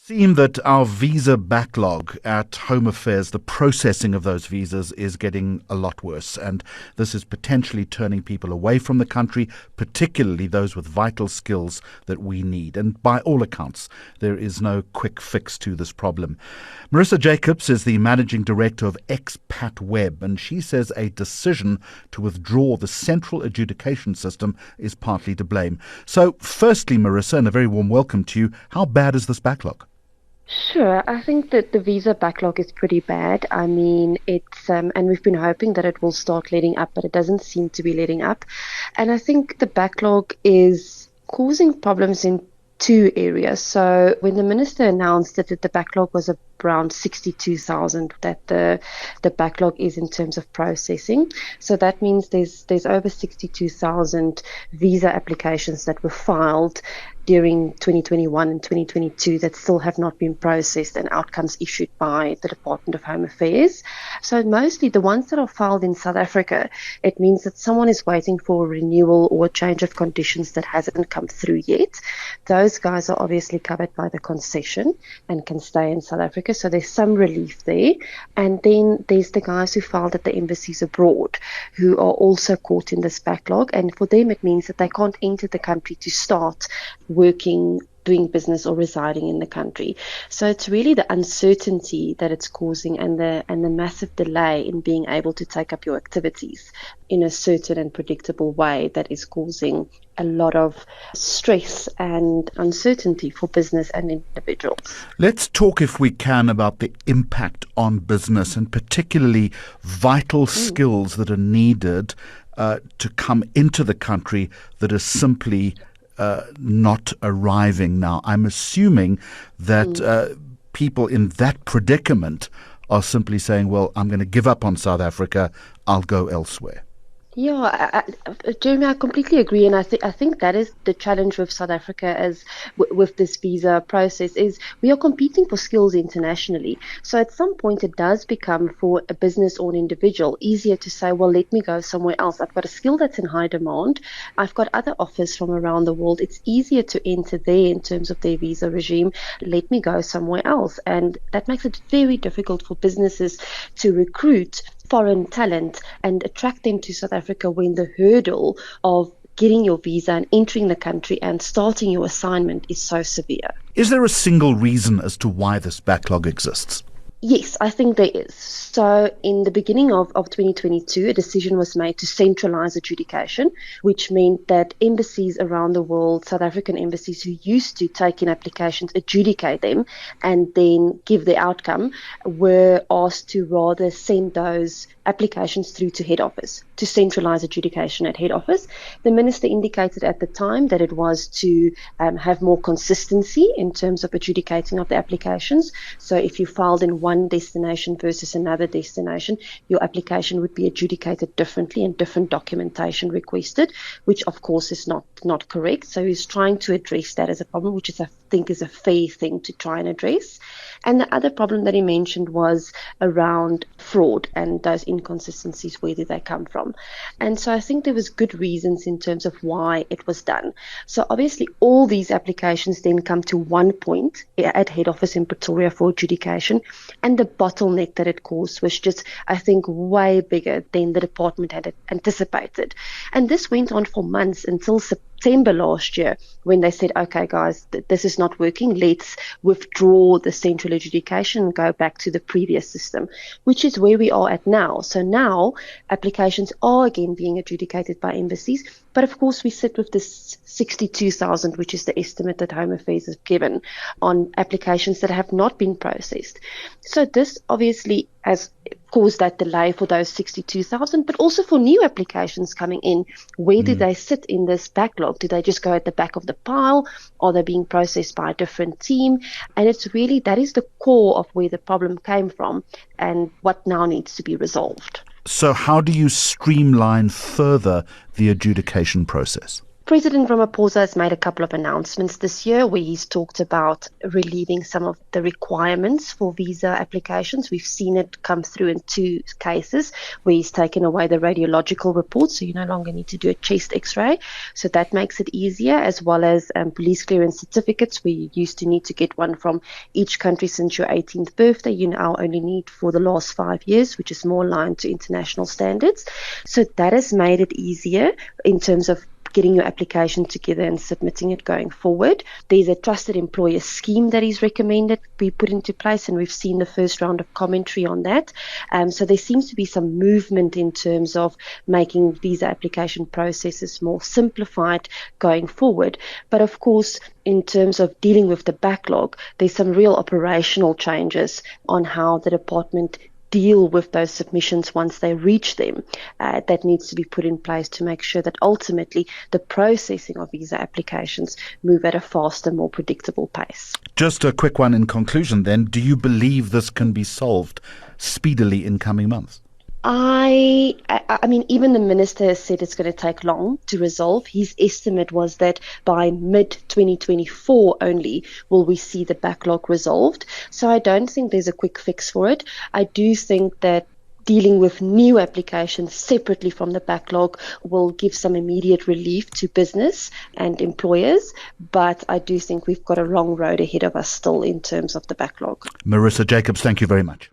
Seem that our visa backlog at Home Affairs, the processing of those visas is getting a lot worse. And this is potentially turning people away from the country, particularly those with vital skills that we need. And by all accounts, there is no quick fix to this problem. Marisa Jacobs is the managing director of Xpatweb, and she says a decision to withdraw the central adjudication system is partly to blame. So firstly, Marisa, and a very warm welcome to you, how bad is this backlog? Sure, I think that the visa backlog is pretty bad. I mean, and we've been hoping that it will start letting up, but it doesn't seem to be letting up. And I think the backlog is causing problems in two areas. So when the minister announced that the backlog was around 62,000, that the backlog is in terms of processing. So that means there's over 62,000 visa applications that were filed during 2021 and 2022 that still have not been processed and outcomes issued by the Department of Home Affairs. So mostly the ones that are filed in South Africa, it means that someone is waiting for a renewal or a change of conditions that hasn't come through yet. Those guys are obviously covered by the concession and can stay in South Africa. So there's some relief there. And then there's the guys who filed at the embassies abroad who are also caught in this backlog. And for them, it means that they can't enter the country to start working, doing business, or residing in the country. So it's really the uncertainty that it's causing and the massive delay in being able to take up your activities in a certain and predictable way that is causing a lot of stress and uncertainty for business and individuals. Let's talk, if we can, about the impact on business and particularly vital skills that are needed to come into the country that are simply not arriving now. I'm assuming that people in that predicament are simply saying, well, I'm going to give up on South Africa, I'll go elsewhere. Yeah, Jeremy, I completely agree, and I think that is the challenge with South Africa as with this visa process is we are competing for skills internationally. So at some point, it does become for a business or an individual easier to say, well, let me go somewhere else. I've got a skill that's in high demand. I've got other offers from around the world. It's easier to enter there in terms of their visa regime. Let me go somewhere else, and that makes it very difficult for businesses to recruit foreign talent and attract them to South Africa when the hurdle of getting your visa and entering the country and starting your assignment is so severe. Is there a single reason as to why this backlog exists? Yes, I think there is. So in the beginning of 2022, a decision was made to centralize adjudication, which meant that embassies around the world, South African embassies who used to take in applications, adjudicate them, and then give the outcome, were asked to rather send those applications through to head office, to centralize adjudication at head office. The minister indicated at the time that it was to have more consistency in terms of adjudicating of the applications. So if you filed in one destination versus another destination, your application would be adjudicated differently and different documentation requested, which of course is not correct. So he's trying to address that as a problem, which is I think is a fair thing to try and address. And the other problem that he mentioned was around fraud and those inconsistencies, where did they come from? And so I think there was good reasons in terms of why it was done. So obviously all these applications then come to one point at head office in Pretoria for adjudication, and the bottleneck that it caused was just, I think, way bigger than the department had anticipated. And this went on for months until September last year, when they said, okay, guys, this is not working. Let's withdraw the central adjudication and go back to the previous system, which is where we are at now. So now applications are again being adjudicated by embassies. But of course, we sit with this 62,000, which is the estimate that Home Affairs has given on applications that have not been processed. So this obviously has caused that delay for those 62,000, but also for new applications coming in. Where do they sit in this backlog? Do they just go at the back of the pile? Are they being processed by a different team? And it's really, that is the core of where the problem came from and what now needs to be resolved. So how do you streamline further the adjudication process? President Ramaphosa has made a couple of announcements this year where he's talked about relieving some of the requirements for visa applications. We've seen it come through in 2 cases where he's taken away the radiological report, so you no longer need to do a chest x-ray. So that makes it easier, as well as police clearance certificates where you used to need to get one from each country since your 18th birthday. You now only need for the last 5 years, which is more aligned to international standards. So that has made it easier in terms of getting your application together and submitting it going forward. There's a trusted employer scheme that is recommended be put into place, and we've seen the first round of commentary on that. So there seems to be some movement in terms of making visa application processes more simplified going forward. But of course, in terms of dealing with the backlog, there's some real operational changes on how the department deal with those submissions once they reach them. That needs to be put in place to make sure that ultimately the processing of visa applications move at a faster, more predictable pace. Just a quick one in conclusion then. Do you believe this can be solved speedily in coming months? I mean, even the minister has said it's going to take long to resolve. His estimate was that by mid-2024 only will we see the backlog resolved. So I don't think there's a quick fix for it. I do think that dealing with new applications separately from the backlog will give some immediate relief to business and employers, but I do think we've got a long road ahead of us still in terms of the backlog. Marisa Jacobs, thank you very much.